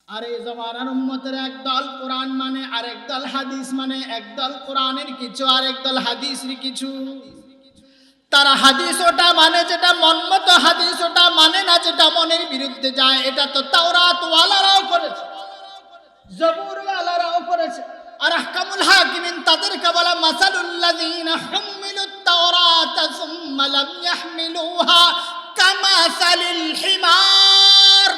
আর এই জমানার উম্মতের একদল কোরআন মানে, আরেক দল হাদিস মানে, একদল কোরআনের কিছু আরেক দল হাদিসের কিছু। তারা হাদিস ওটা মানে যেটা মনমতো, হাদিস ওটা মানে না যেটা মনের বিরুদ্ধে যায়। এটা তো তাওরাত ওয়ালারাও করেছে, জবুর ওয়ালারাও করেছে। আর আহকামুল হাকিমিন তাদেরকে বলা মাসালুল্লাযীনা হুমিলুত তাওরাতা সুম্মা লাম ইয়াহমিলুহা কামাসালিল হিমার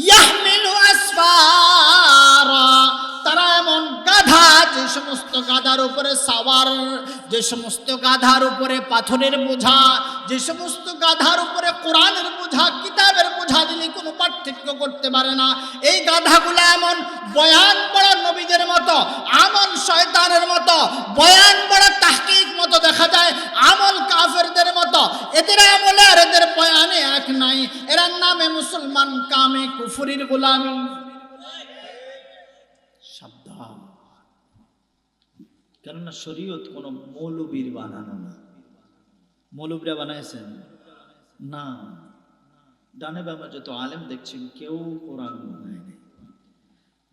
ইয়াহমিলু আসফারা। তারা এমন গাধা, যে সমস্ত গাধার উপরে সাওয়ার, যে সমস্ত গাধার উপরে পাথরের বোঝা, যে সমস্ত গাধার উপরে কোরআনের বোঝা, কিতাবের বোঝা দিলে কোনো পার্থক্য করতে পারে না। এই গাধাগুলো এমন, বয়ান বড় নবীদের মতো, আমল শয়তানের মতো, বয়ান বড় তাহকিক মতো দেখা যায়, আমল কাফেরদের মতো। এদের আমলে আর এদের বয়ানে এক নাই। এরা নামে মুসলমান, কামে কুফরির গোলামি। সাবধান, কেননা শরীয়ত কোনো মৌলবীর বানানো না। মৌলবীরা বানাইছেন না। ডানে বামে যত আলেম দেখছেন কেউ কোরআন বানায়নি।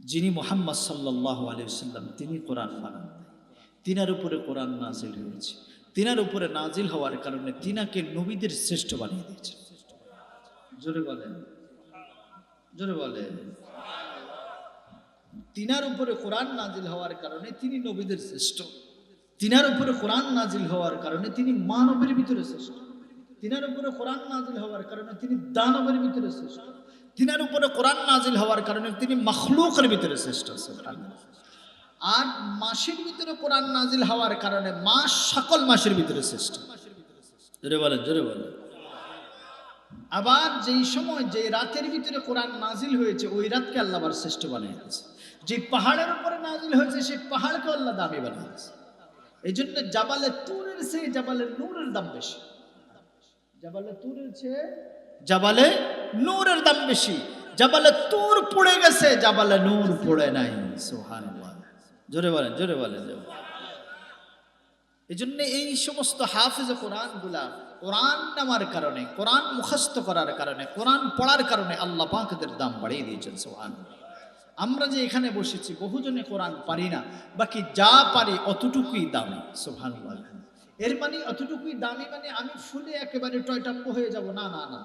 যিনি মুহাম্মদ সাল্লাল্লাহু আলাইহি ওয়াসাল্লাম তিনি কোরআন বানান নাই। তিনার উপরে কোরআন নাজিল হয়েছে। তিনার উপরে নাজিল হওয়ার কারণে তিনাকে নবীদের শ্রেষ্ঠ বানিয়ে দিয়েছে। জোরে বলেন, জোরে বলেন। তিনার উপরে কোরআন নাজিল হওয়ার কারণে তিনি নবীদের শ্রেষ্ঠ। তিনার উপরে কোরআন নাজিল হওয়ার কারণে তিনি মানবের ভিতরে শ্রেষ্ঠ। তিনার উপরে কোরআন নাজিল হওয়ার কারণে তিনি দানবের ভিতরে শ্রেষ্ঠ। তিনার উপরে কোরআন নাজিল হওয়ার কারণে তিনি মখলুকের ভিতরে শ্রেষ্ঠ। আর মাসের ভিতরে কোরআন নাজিল হওয়ার কারণে মাস সকল মাসের ভিতরে শ্রেষ্ঠ। জোরে বলেন, জোরে বলেন। আবার যেই সময় যে রাতের ভিতরে কোরআন নাজিল হয়েছে ওই রাতকে আল্লাহ আবার শ্রেষ্ঠ বানিয়ে দিয়েছে। যে পাহাড়ের উপরে নাজিল হয়েছে সেই পাহাড়কে আল্লাহ দামি বানিয়ে দিয়েছে। এই জন্য জাবালে তুরের চেয়ে জাবালে নূরের দাম বেশি। জাবালে তুরের চেয়ে জাবালে নূরের দাম বেশি। জাবালে তুর পড়ে গেছে, জাবালে নূর পড়ে নাই। সুবহানাল্লাহ, জোরে বলেন, জোরে বলেন। এই জন্য এই সমস্ত হাফেজ কোরআন গুলা কোরআন নামার কারণে, কোরআন মুখস্থ করার কারণে, কোরআন পড়ার কারণে আল্লাহ পাক এদের দাম বাড়িয়ে দিয়েছেন। সুবহানাল্লাহ। আমরা যে এখানে বসেছি বহুজনে কোরআন পারি না, বাকি যা পারি অতটুকুই দামি। সুবহানাল্লাহ। এর মানে অতটুকুই দামি মানে আমি ফুলে একেবারে টয়টাপ্প হয়ে যাব না, না, না।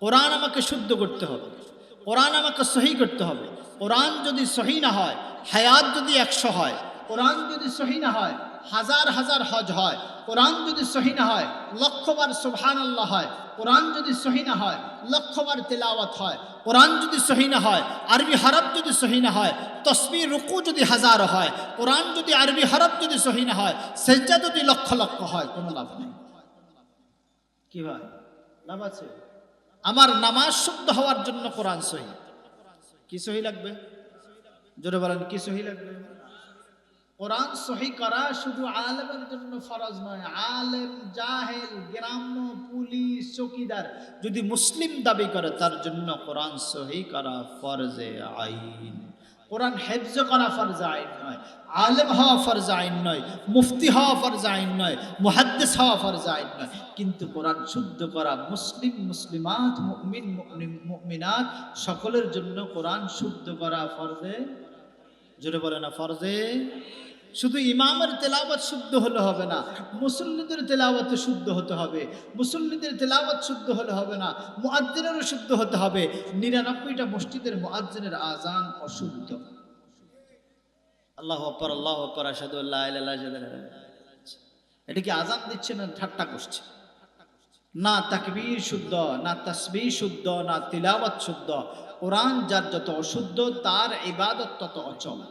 কোরআন আমাকে শুদ্ধ করতে হবে, কোরআন আমাকে সহি করতে হবে। কোরআন যদি সহি না হয়, হায়াত যদি 100 হয়, কোরআন যদি সহি না হয়, হাজার হাজার হজ হয়। কোরআন যদি সহি না হয়, লক্ষবার সুবহানাল্লাহ হয়। কোরআন যদি সহি না হয়, লক্ষবার তেলাওয়াত হয়। কোরআন যদি সহি না হয়, আরবি হরফ যদি সহি না হয়, তসবিহ রুকু যদি হাজার হয়, কোরআন যদি আরবি হরফ যদি সহি না হয়, সেজদা যদি লক্ষ লক্ষ হয়, কোনো লাভ নেই। কি হয়? লাভ আছে? আমার নামাজ শুদ্ধ হওয়ার জন্য কোরআন সহি। কি সহি লাগবে? জোরে বলেন, কি সহি লাগবে? কোরআন সহি করা শুধু আলেমের জন্য ফরজ নয়। আলেম, জাহেল, গ্রাম্য, পুলিশ, চৌকিদার যদি মুসলিম দাবি করে তার জন্য কোরআন সহি করা ফরজে আইন। কোরআন হেফজ করা ফরজে আইন নয়, আলেম হওয়া ফরজে আইন নয়, মুফতি হওয়া ফরজে আইন নয়, মুহাদ্দিস হওয়া ফরজে আইন নয়। কিন্তু কোরআন শুদ্ধ করা মুসলিম, মুসলিমাত, মুমিন, মুমিনাত সকলের জন্য কোরআন শুদ্ধ করা ফরজে। জোরে বলে না, ফরজে। শুধু ইমামের তেলাওয়াত শুদ্ধ হলে হবে না, মুসল্লিদের তেলাওয়াত শুদ্ধ হতে হবে। মুসল্লিদের তেলাওয়াত শুদ্ধ হলে হবে না, মুয়াজ্জিনেরও শুদ্ধ হতে হবে। 99টা মসজিদের মুয়াজ্জিনের আযান অশুদ্ধ। আল্লাহু আকবার, আল্লাহু আকবার, আশহাদু আল্লা ইলাহা ইল্লাল্লাহ। এটা কি আযান দিচ্ছে না ঠাট্টা করছে? না তাকবীর শুদ্ধ, না তাসবিহ শুদ্ধ, না তিলাওয়াত শুদ্ধ। কোরআন যার যত অশুদ্ধ তার ইবাদত তত অচল।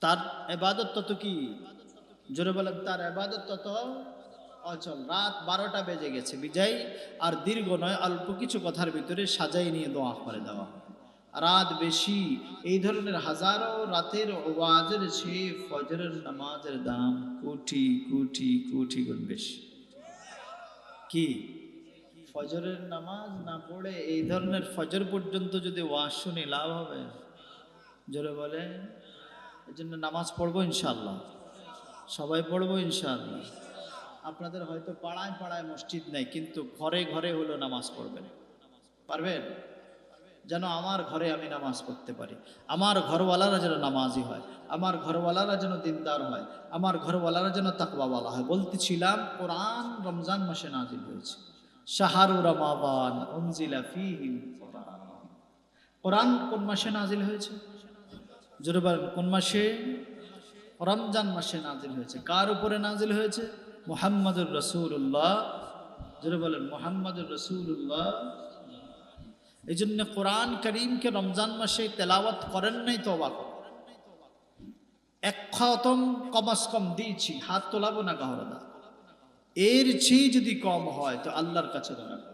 তার ইবাদত তত কি? জোরে বলেন, তার ইবাদত তত অচল। রাত 12টা বেজে গেছে বিজয়, আর দীর্ঘ নয়, অল্প কিছু কথার ভিতরে সাজাই নিয়ে দোয়া করে দেওয়া। রাত বেশি, এই ধরনের হাজারো রাতের ওয়াজের চেয়ে ফজরের নামাজের দাম কোটি কোটি কোটি গুণ বেশি। কি? ফজরের নামাজ না পড়ে এই ধরনের ফজর পর্যন্ত যদি ওয়াজ শুনি লাভ হবে? জোরে বলে। এই জন্য নামাজ পড়বো ইনশাআল্লাহ, সবাই পড়বো ইনশাআল্লাহ। আপনাদের হয়তো পাড়ায় পাড়ায় মসজিদ নেই, কিন্তু ঘরে ঘরে হলো নামাজ পড়বেন। পারবেন? যেন আমার ঘরে আমি নামাজ পড়তে পারি, আমার ঘরওয়ালারা যেন নামাজি হয়, আমার ঘরওয়ালারা যেন দিনদার হয়, আমার ঘরওয়ালারা যেন তাকওয়াওয়ালা হয়। বলতেছিলাম কোরআন রমজান মাসে নাজিল হয়েছে। শাহরু রমাদান উনজিলা ফীহিল কোরআন। কোরআন কোন মাসে নাজিল হয়েছে? জোরে বলেন, কোন মাসে? রমজান মাসে নাজিল হয়েছে। কার উপরে নাজিল হয়েছে? মুহাম্মাদুর রাসূলুল্লাহ। জোরে বলেন, মুহাম্মাদুর রাসূলুল্লাহ। এই জন্য কোরআন করিমকে রমজান মাসে তেলাওয়াত করেন নাই তো অবাক। এক খতম কমাস কম দিয়েছি, হাত তোলাবো না গাহরদা। এর চেয়ে যদি কম হয় তো আল্লাহর কাছে দাঁড়াবো।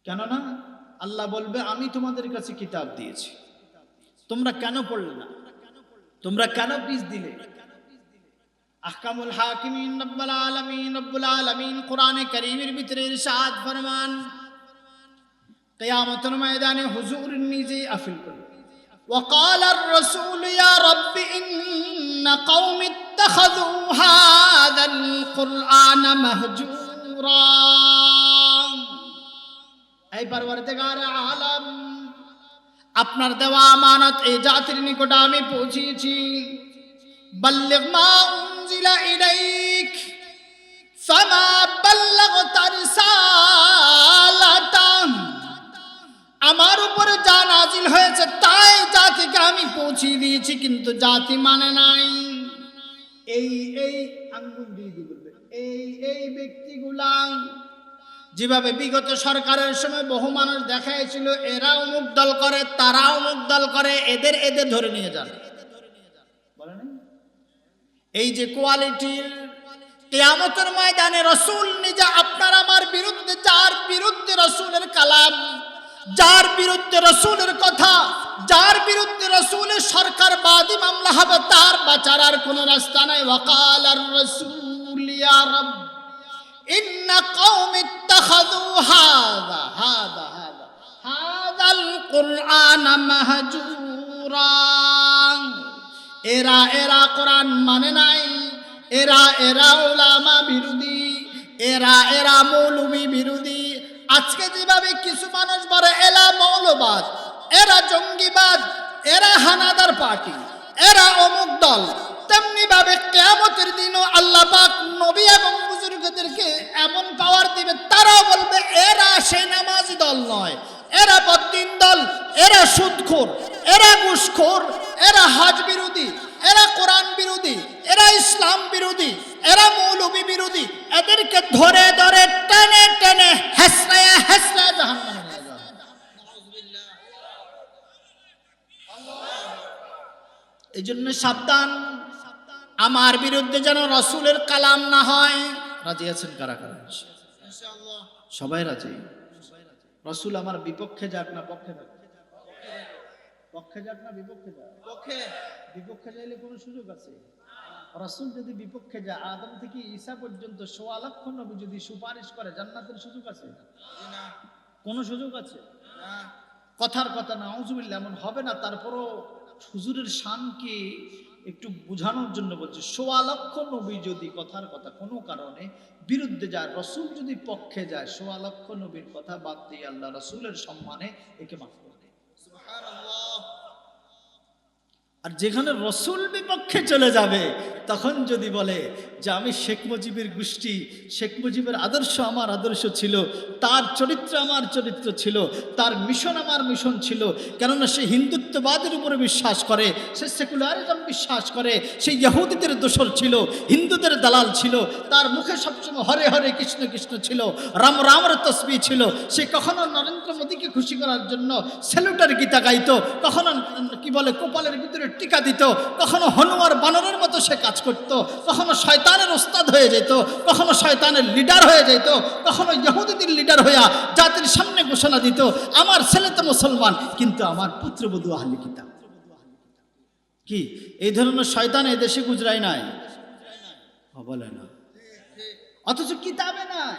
কেননা আল্লাহ বলবে আমি তোমাদের কাছে কিতাব দিয়েছি, তোমরা কেন পড়লে না, তোমরা কেন পিছ দিলে? আহকামুল হাকিমিন রব্বুল আলামিন কোরআনে কারীমের ভিতরে ইরশাদ ফরমান, কিয়ামতের ময়দানে হুজুর নিজে আফিল করবে। وقال الرسول يا رب إن قوم اتخذوا هذا القرآن مهجورا। এই পরওয়ারদিগার আলম, আপনার দেওয়া আমানত এই জাতির নিকট আমি পৌঁছিয়েছি। বাল্লিগ মা উনজিলা ইলাইক ফামা বাল্লাগতা রিসালাতা। আমার উপরে যা নাজিল হয়েছে তাই জাতিকে আমি পৌঁছিয়ে দিয়েছি, কিন্তু জাতি মানে নাই। এই আঙ্গুল দিয়ে বলবে এই ব্যক্তিগুলা যেভাবে বিগত সরকারের সময় বহু মানুষ দেখাইছিল এরা অমুক দল করে, তারা অমুক দল করে, এদের ধরে নিয়ে যান। এই যে কোয়ালিটির কিয়ামতের ময়দানে রাসূল নিজে আপনার আমার বিরুদ্ধে, যার বিরুদ্ধে রাসূলের কালাম, যার বিরুদ্ধে রাসূলের কথা, যার বিরুদ্ধে রাসূলের সরকারবাদী মামলা হবে, তার বাঁচার আর কোনো রাস্তা নাই। ওয়াকালার রাসূল ইয়া রাব ইন্না কওমি ইত্তাখাযু হাযাল কুরআনা মাহজুরা। এরা কোরআন মানে নাই, এরা উলামা বিরোধী, এরা মৌলবী বিরোধী। আজকে যেভাবে কিছু মানুষ বলে এরা মৌলবাদ, এরা জঙ্গিবাদ, এরা হানাদার পার্টি, এরা অমুক দল, তেমনি ভাবে কিয়ামতের দিনও আল্লাহ পাক নবী এবং বুজুর্গদেরকে এমন পাওয়ার দিবে, তারাও বলবে এরা সেই নামাজি দল নয়, এরা বদ্দিন দল, এরা সুদখোর, এরা ঘুষখোর, এরা হজ বিরোধী, এরা কোরআন বিরোধী, এরা ইসলাম বিরোধী, এরা মৌলবী বিরোধী। এদেরকে ধরে ধরে টেনে টেনে হেসরায়া জাহান্নামে নিয়ে যাওয়া। এই জন্য সাবধান, আমার বিরুদ্ধে যেন রাসূলের কালাম না হয়। রাজি আছেন কারা কারা? সবাই রাজি। রাসূল আমার বিপক্ষে যাক না পক্ষে যাক? পক্ষে যাক না বিপক্ষে যাক? বিপক্ষে যাইলে কোনো সুযোগ আছে? রাসূল যদি বিপক্ষে যায়, আদম থেকে ঈসা পর্যন্ত ১.৫ লক্ষ নবী যদি সুপারিশ করে, জান্নাতের সুযোগ আছে? কোনো সুযোগ আছে? কথার কথা না, আউযুবিল্লাহ, এমন হবে না। তারপরও হুজুরের শানকে একটু বোঝানোর জন্য বলছে, ১.৫ লক্ষ নবী যদি কথার কথা কোনো কারণে বিরুদ্ধে যায়, রাসূল যদি পক্ষে যায়, ১.৫ লক্ষ নবীর কথা বাদ দিয়ে আল্লাহ রাসূলের সম্মানে একে মাফ করে দেয়। সুবহানাল্লাহ। আর যেখানে রাসূল বিপক্ষে চলে যাবে, তখন যদি বলে যে আমি শেখ মুজিবের গোষ্ঠী, শেখ মুজিবের আদর্শ আমার আদর্শ ছিল, তার চরিত্র আমার চরিত্র ছিল, তার মিশন আমার মিশন ছিল, কেননা সে হিন্দুত্ববাদের উপরে বিশ্বাস করে, সে সেকুলারিজম বিশ্বাস করে, সে ইহুদিদের দোসর ছিল, হিন্দুদের দালাল ছিল, তার মুখে সবসময় হরে হরে কৃষ্ণ কৃষ্ণ ছিল, রাম রামের তসবিহ ছিল, সে কখনো নরেন্দ্র মোদীকে খুশি করার জন্য স্যালুটার গীতা গাইতো, কখনো কি বলে কপালের ভিতরে টিকা দিত, কখনো হনুমার বানরের মতো সে কাজ করত, কখনো শয়তানের ওস্তাদ হয়ে যেত, কখনো শয়তানের লিডার হয়ে যেত, কখনো ইহুদিদের লিডার হইয়া জাতির সামনে ঘোষণা দিত আমার ছেলে তো মুসলমান, কিন্তু আমার পুত্রবধূ আহলে কিতাব। কি এই ধরনের শয়তান এই দেশে গুজরাই নাই? বলে না। অথচ কিতাবে নাই।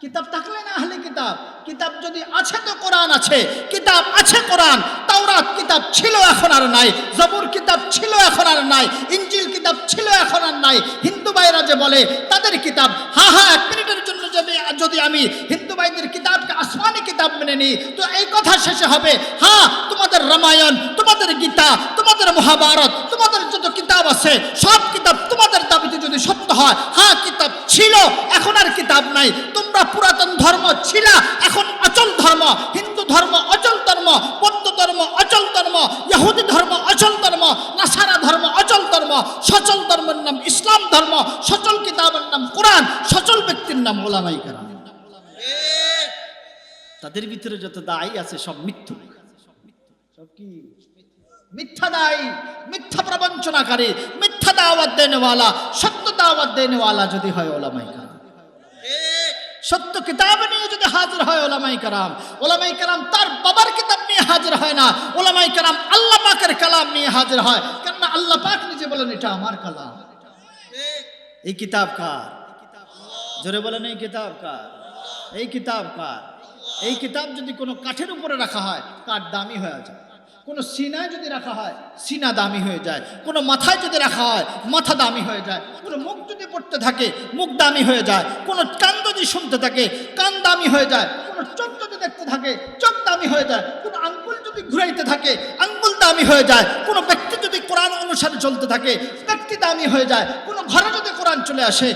কিতাব থাকলে না আহলে কিতাব, কিতাব যদি আছে তো কোরআন আছে, কিতাব আছে কোরআন, তাওরাত কিতাব ছিল এখন আর নাই, জবুর কিতাব ছিল এখন আর নাই, ইনজিল কিতাব ছিল এখন আর নাই। হিন্দু ভাইরা যে বলে তাদের কিতাব, হ্যাঁ হ্যাঁ, এক মিনিটের জন্য যদি আমি হিন্দু ভাইদের কিতাবকে আসমানি কিতাব মেনে নিই, তো এই কথা শেষে হবে, হ্যাঁ তোমাদের রামায়ণ, তোমাদের গীতা, তোমাদের মহাভারত, তোমাদের যত কিতাব আছে সব কিতাব তোমাদের দাবিতে যদি সত্য হয়, হ্যাঁ কিতাব ছিল এখন আর কিতাব নাই। তোমরা পুরাতন ধর্ম ছিল, এখন অচল ধর্ম, হিন্দু ধর্ম অচল ধর্ম, বৌদ্ধ ধর্ম অচল ধর্ম, ইহুদি ধর্ম অচল ধর্ম, নাসারা ধর্ম অচল ধর্ম, সচল ধর্মের নাম ইসলাম ধর্ম, সচল কিতাবের নাম কোরআন, সচল ব্যক্তির নাম ওলামায়ে কেরাম। তাদের ভিতরে যত দায়ী আছে সব মিথ্যু, সব কি মিথ্যা দায়ী, মিথ্যা প্রবঞ্চনাকারী, মিথ্যা দাওয়াত দেনেওয়ালা। সত্য দাওয়াত দেনেওয়ালা যদি হয় ওলামায়ে কেরাম, সত্য কিতাব নিয়ে যদি হাজির হয় ওলামায়ে কেরাম, ওলামায়ে কেরাম তার বাবার কিতাব নিয়ে হাজির হয় না, ওলামায়ে কেরাম আল্লাহ পাকের কালাম নিয়ে হাজির হয়। কেননা আল্লাহ পাক নিজে বলেন এটা আমার কালাম। এই কিতাব কার? জোরে বলেন এই কিতাব কার? এই কিতাব কার? এই কিতাব যদি কোনো কাঠের উপরে রাখা হয় কাঠ দামি হয়ে যায়, কোনো সিনায় যদি রাখা হয় সিনা দামি হয়ে যায়, কোনো মাথায় যদি রাখা হয় মাথা দামি হয়ে যায়, কোনো মুখ যদি পড়তে থাকে মুখ দামি হয়ে যায়, কোনো কান যদি শুনতে থাকে কান দামি হয়ে যায়, কোনো চোখ যদি দেখতে থাকে চোখ দামি হয়ে যায়, কোনো আঙ্গুল যদি ঘুরাইতে থাকে আঙ্গুল দামি হয়ে যায়, কোনো ব্যক্তি যদি কোরআন অনুসারে চলতে থাকে ব্যক্তি দামি হয়ে যায়, কোনো ঘরে যদি কোরআন চলে আসে